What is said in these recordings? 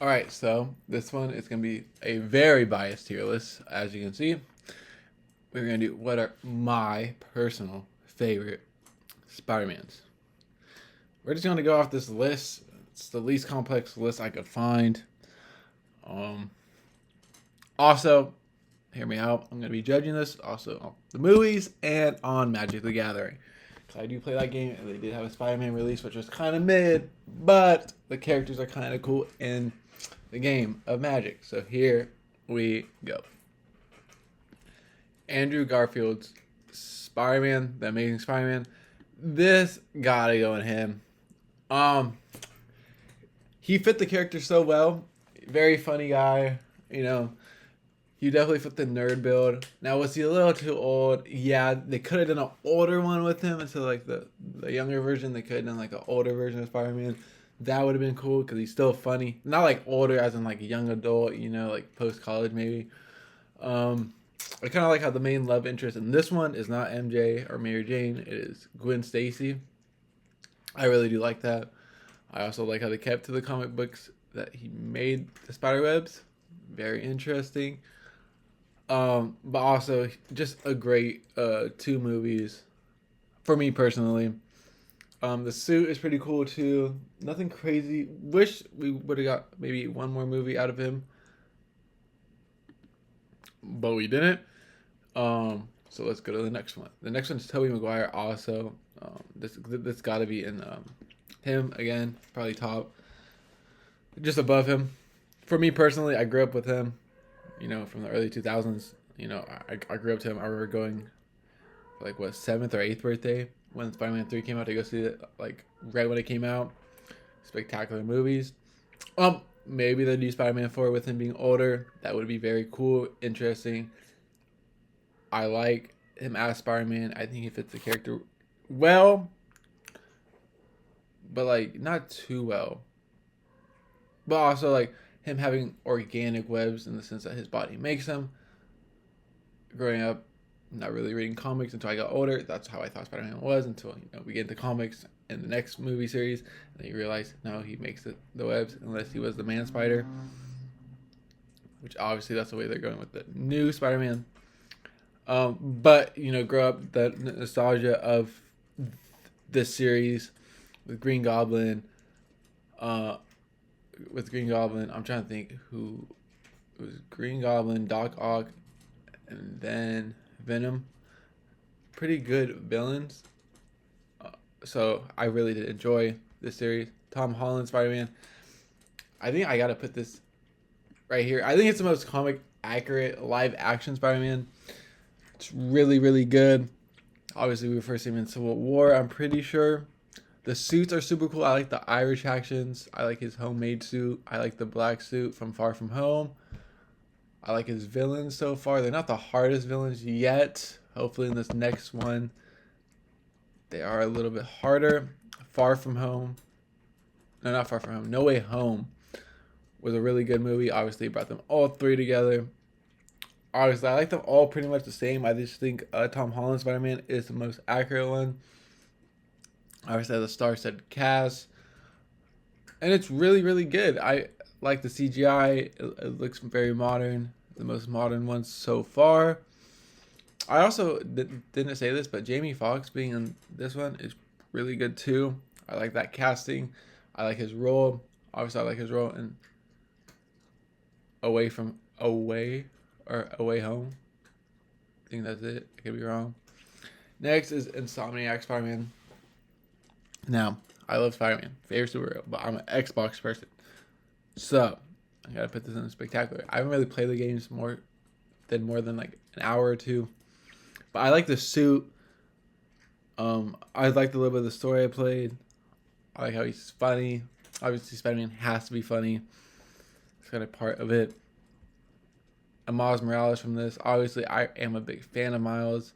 Alright, so this one is going to be a very biased tier list. As you can see, we're going to do what are my personal favorite Spider-Mans. We're just going to go off this list. It's the least complex list I could find. Um, Also, hear me out. I'm going to be judging this also on the movies and on Magic the Gathering. Because I do play that game, and they did have a Spider-Man release, which was kind of mid, but the characters are kind of cool in the game of Magic. So here we go. Andrew Garfield's Spider-Man, the Amazing Spider-Man. This gotta go in him. Um, he fit the character so well. Very funny guy. You know, he definitely fit the nerd build. Now, was he a little too old? Yeah, they could have done an older one with him instead of like the younger version. They could have done like an older version of Spider-Man. That would have been cool because he's still funny. Not like older as in like young adult, like post college maybe. Um, I kind of like how the main love interest in this one is not MJ or Mary Jane. It is Gwen Stacy. I really do like that. I also like how they kept to the comic books that he made the spiderwebs. Very interesting. But also just a great two movies for me personally. The suit is pretty cool too. Nothing crazy. Wish we would have got maybe one more movie out of him, but we didn't. So let's go to the next one. The next one's Tobey Maguire. Also, this got to be in him again. Probably top, just above him. For me personally, I grew up with him. From the early 2000s. I grew up to him. I remember going for like what seventh or eighth birthday when Spider-Man 3 came out to go see it. Like right when it came out. Spectacular movies. Maybe the new Spider-Man 4 with him being older. That would be very cool, interesting. I like him as Spider-Man. I think he fits the character well, but like not too well. But also like him having organic webs in the sense that his body makes them. Growing up, not really reading comics until I got older. That's how I thought Spider-Man was until we get into comics in the next movie series, and then you realize no, he makes the webs unless he was the Man Spider. Which obviously that's the way they're going with the new Spider-Man. But grow up the nostalgia of this series with Green Goblin. With Green Goblin, I'm trying to think who it was. Green Goblin, Doc Ock, and then Venom. Pretty good villains. So I really did enjoy this series. Tom Holland Spider-Man. I think I gotta put this right here. I think it's the most comic accurate live action Spider-Man. It's really, really good. Obviously, we first see him in Civil War, I'm pretty sure. The suits are super cool. I like the Irish actions. I like his homemade suit. I like the black suit from Far From Home. I like his villains so far. They're not the hardest villains yet. Hopefully, in this next one, they are a little bit harder. Far From Home. No, not Far From Home. No Way Home was a really good movie. Obviously, it brought them all three together. Obviously, I like them all pretty much the same. I just think Tom Holland Spider-Man is the most accurate one. Obviously, the star-studded cast, and it's really, really good. I like the CGI. It looks very modern. The most modern one so far. I also didn't say this, but Jamie Foxx being in this one is really good too. I like that casting. I like his role. Obviously, I like his role in Away Home. I think that's it. I could be wrong. Next is Insomniac Spider-Man. Now, I love Spider-Man. Favorite superhero, but I'm an Xbox person. So, I gotta put this in spectacular. I haven't really played the games more than like an hour or two. But I like the suit. I like the little bit of the story I played. I like how he's funny. Obviously, Spider-Man has to be funny. It's kind of part of it. And Miles Morales from this. Obviously, I am a big fan of Miles.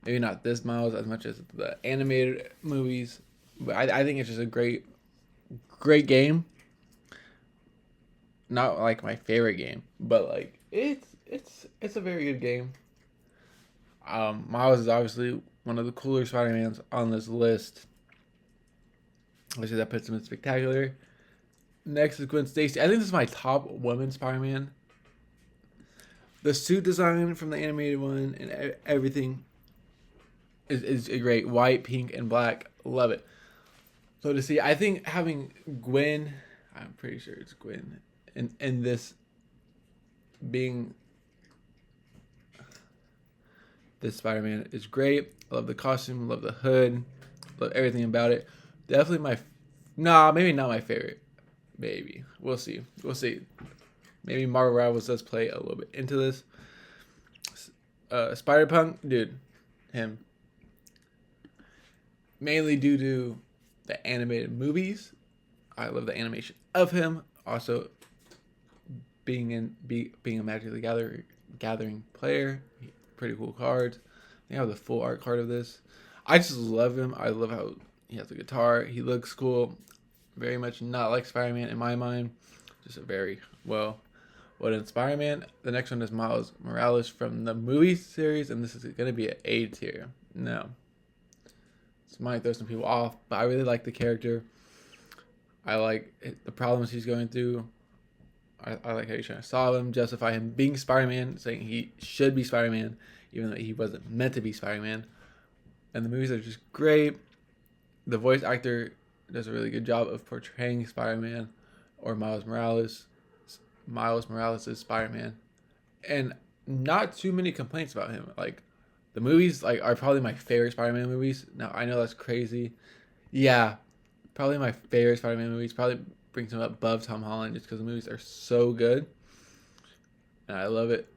Maybe not this Miles as much as the animated movies. But I think it's just a great game. Not like my favorite game, but like it's a very good game. Miles is obviously one of the cooler Spider-Mans on this list. Which is that puts him in spectacular. Next is Gwen Stacy. I think this is my top woman Spider-Man. The suit design from the animated one and everything is great. White, pink, and black. Love it. So to see, I think having Gwen, I'm pretty sure it's Gwen, in this being this Spider-Man is great. I love the costume, love the hood, love everything about it. Definitely maybe not my favorite. Maybe. We'll see. We'll see. Maybe Marvel Rivals does play a little bit into this. Spider-Punk, dude, him. Mainly due to the animated movies. I love the animation of him. Also, being a Magic the Gathering player. Pretty cool cards. They have the full art card of this. I just love him. I love how he has a guitar. He looks cool. Very much not like Spider-Man in my mind. Just a very well done Spider-Man. The next one is Miles Morales from the movie series, and this is going to be an A tier. No. This might throw some people off, but I really like the character. I like the problems he's going through. I like how he's trying to solve them, justify him being Spider-Man, saying he should be Spider-Man, even though he wasn't meant to be Spider-Man. And the movies are just great. The voice actor does a really good job of portraying Spider-Man or Miles Morales. Miles Morales is Spider-Man. And not too many complaints about him. Like, the movies are probably my favorite Spider-Man movies. Now, I know that's crazy. Yeah, probably my favorite Spider-Man movies. Probably brings him above Tom Holland just because the movies are so good. And I love it.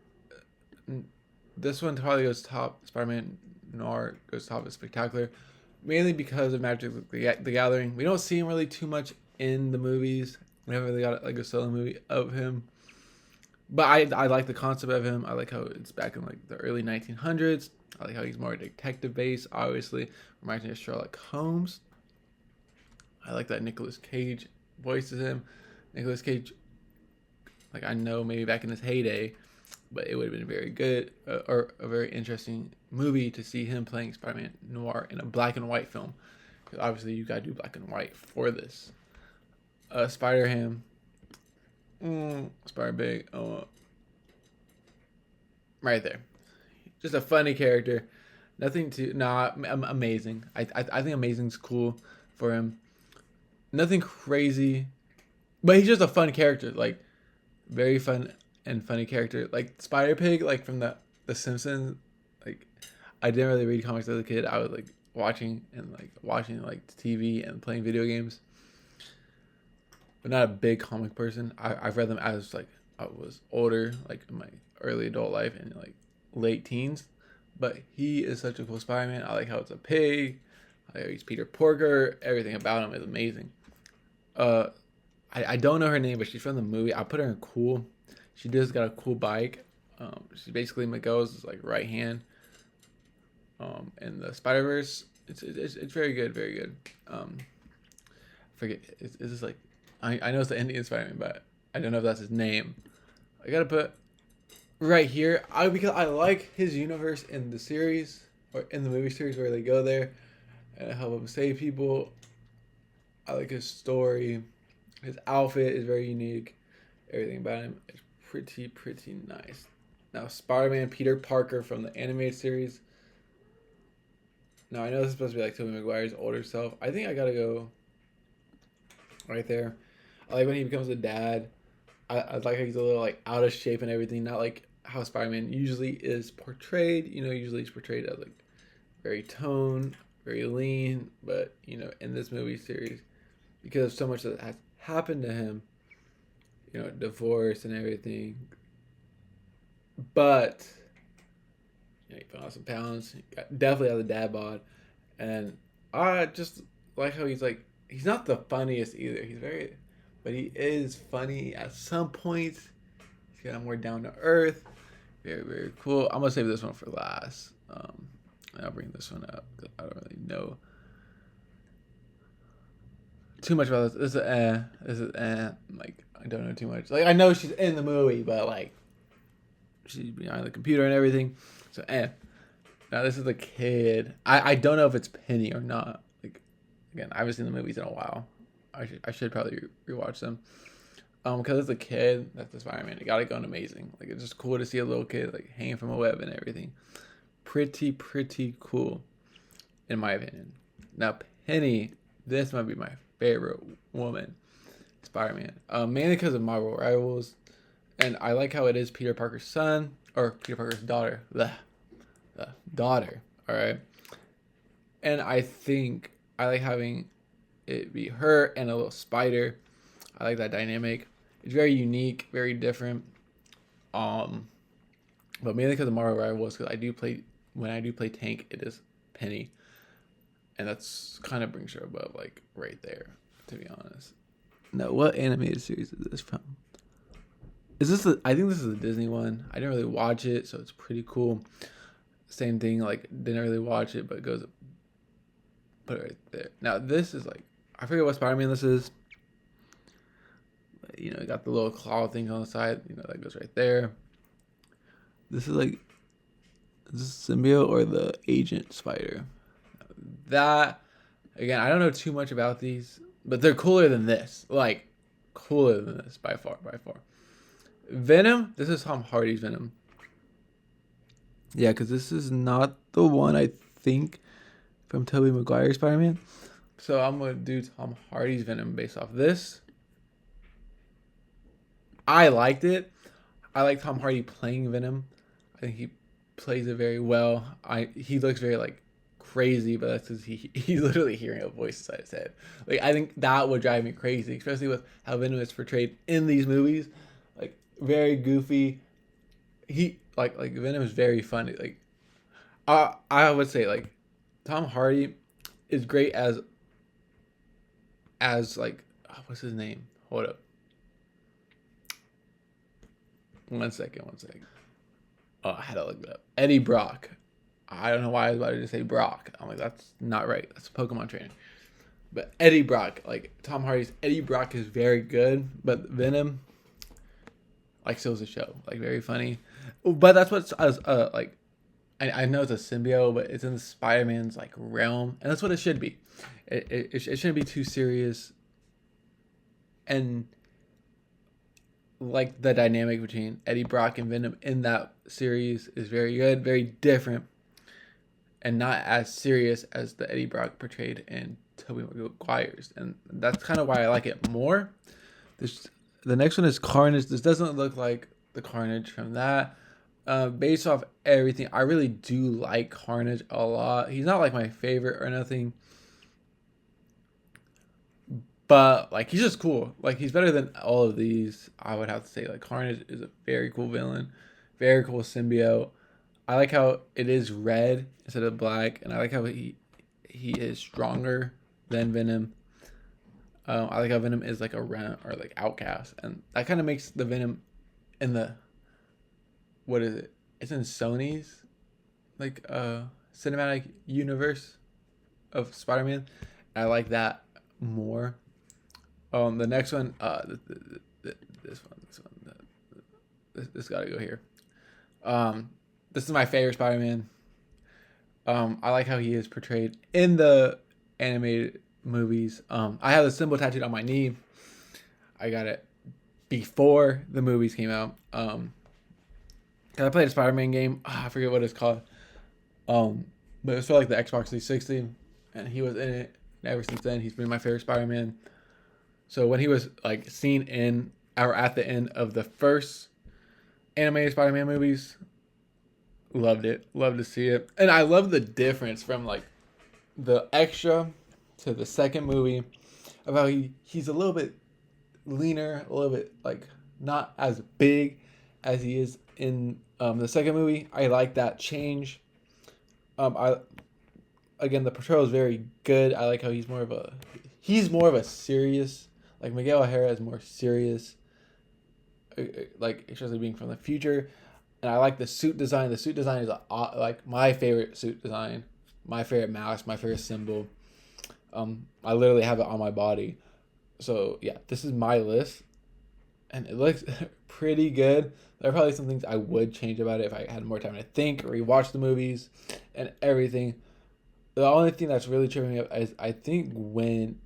This one probably goes top. Spider-Man Noir goes top. It's spectacular. Mainly because of Magic the Gathering. We don't see him really too much in the movies. We haven't really got like a solo movie of him. But I like the concept of him. I like how it's back in like the early 1900s. I like how he's more detective based. Obviously, reminds me of Sherlock Holmes. I like that Nicolas Cage voices him. Nicolas Cage, like I know maybe back in his heyday, but it would have been very good or a very interesting movie to see him playing Spider-Man Noir in a black and white film. Because obviously you gotta do black and white for this. Spider-Ham. Spider-Big. Right there. Just a funny character. Nothing to amazing. I think amazing's cool for him. Nothing crazy, but he's just a fun character. Like very fun and funny character. Like Spider Pig, like from the Simpsons. Like I didn't really read comics as a kid. I was like watching TV and playing video games, but not a big comic person. I've read them as like I was older, like in my early adult life and like late teens. But he is such a cool Spider-Man. I like how it's a pig. I like how he's Peter Porker. Everything about him is amazing. I don't know her name, but she's from the movie. I put her in cool. She just got a cool bike. She's basically Miguel's like right hand. In the Spider-Verse, it's very good, very good. I forget is this like I know it's the Indian Spider-Man, but I don't know if that's his name. I gotta put right here. Because I like his universe in the series or in the movie series where they go there and help him save people. I like his story. His outfit is very unique. Everything about him is pretty nice. Now, Spider-Man Peter Parker from the animated series. Now, I know this is supposed to be like Tobey Maguire's older self. I think I gotta go right there. I like when he becomes a dad. I like how he's a little like out of shape and everything. Not like how Spider-Man usually is portrayed. Usually he's portrayed as like very toned, very lean. But, in this movie series, because of so much that has happened to him, divorce and everything. But, he put on some pounds. Definitely has a dad bod. And I just like how he's not the funniest either. But he is funny at some points. He's kind of more down to earth. Very, very cool. I'm going to save this one for last. And I'll bring this one up because I don't really know too much about this. This is like I don't know too much. Like I know she's in the movie, but like she's behind the computer and everything. So now this is the kid. I don't know if it's Penny or not. Like again, I haven't seen the movies in a while. I should probably rewatch them. Because as a kid, that's the Spider-Man. It got it going amazing. Like it's just cool to see a little kid like hanging from a web and everything. Pretty cool, in my opinion. Now Penny, this might be my favorite woman, Spider-Man. Mainly because of Marvel Rivals, and I like how it is Peter Parker's son or Peter Parker's daughter. The daughter. All right, and I think I like having it be her and a little spider. I like that dynamic. It's very unique, very different. Um, but mainly because of Marvel Rivals, because I do play tank, it is Penny, and that's kind of brings her above like right there, to be honest. No, what animated series is this from? Is this? I think this is a Disney one. I didn't really watch it, so it's pretty cool. Same thing, like didn't really watch it, but it goes put it right there. Now this is like I forget what Spider-Man this is. You know, got the little claw thing on the side. You know, that goes right there. This is like, is this symbiote or the agent spider? That, again, I don't know too much about these, but they're cooler than this. Like, cooler than this by far. Venom, this is Tom Hardy's Venom. Yeah, because this is not the one I think from Tobey Maguire's Spider-Man. So I'm going to do Tom Hardy's Venom based off this. I liked it. I like Tom Hardy playing Venom. I think he plays it very well. He looks very like crazy, but that's because he's literally hearing a voice inside his head. Like I think that would drive me crazy, especially with how Venom is portrayed in these movies. Like very goofy. He like Venom is very funny. Like I would say like Tom Hardy is great as like what's his name? Hold up. One second. Oh, I had to look it up. Eddie Brock. I don't know why I was about to just say Brock. I'm like, that's not right. That's a Pokemon trainer. But Eddie Brock, like Tom Hardy's Eddie Brock is very good, but Venom, like, steals the show. Like, very funny. But that's what's like. I know it's a symbiote, but it's in Spider-Man's like realm, and that's what it should be. It shouldn't be too serious, and like the dynamic between Eddie Brock and Venom in that series is very good, very different, and not as serious as the Eddie Brock portrayed in Tobey Maguire's, and that's kind of why I like it more. The next one is Carnage. This doesn't look like the Carnage from that. Based off everything, I really do like Carnage a lot. He's not like my favorite or nothing, but like he's just cool. Like he's better than all of these. I would have to say like Carnage is a very cool villain, very cool symbiote. I like how it is red instead of black, and I like how he is stronger than Venom. I like how Venom is like a rent or like outcast, and that kind of makes the Venom in the what is it? It's in Sony's like cinematic universe of Spider-Man. I like that more. The next one, this gotta go here. This is my favorite Spider-Man. I like how he is portrayed in the animated movies. I have the symbol tattooed on my knee. I got it before the movies came out. I played a Spider-Man game. I forget what it's called. But it's for like the Xbox 360, and he was in it. And ever since then, he's been my favorite Spider-Man. So when he was like seen in or at the end of the first animated Spider-Man movies, loved it. Loved to see it, and I love the difference from like the extra to the second movie of how he's a little bit leaner, a little bit like not as big as he is in the second movie. I like that change. The portrayal is very good. I like how he's more of a serious, like Miguel O'Hara is more serious, like especially being from the future. And I like the suit design. The suit design is like my favorite suit design, my favorite mask, my favorite symbol. I literally have it on my body. So yeah, this is my list, and it looks pretty good. There are probably some things I would change about it if I had more time to think or rewatch the movies and everything. The only thing that's really tripping me up is I think when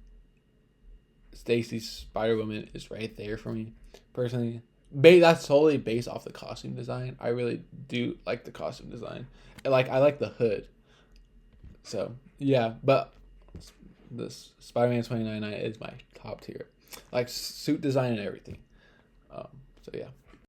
Stacy Spider Woman is right there for me personally. That's totally based off the costume design. I really do like the costume design. I like the hood. So yeah, but this Spider-Man 2099 is my top tier, like suit design and everything. So yeah.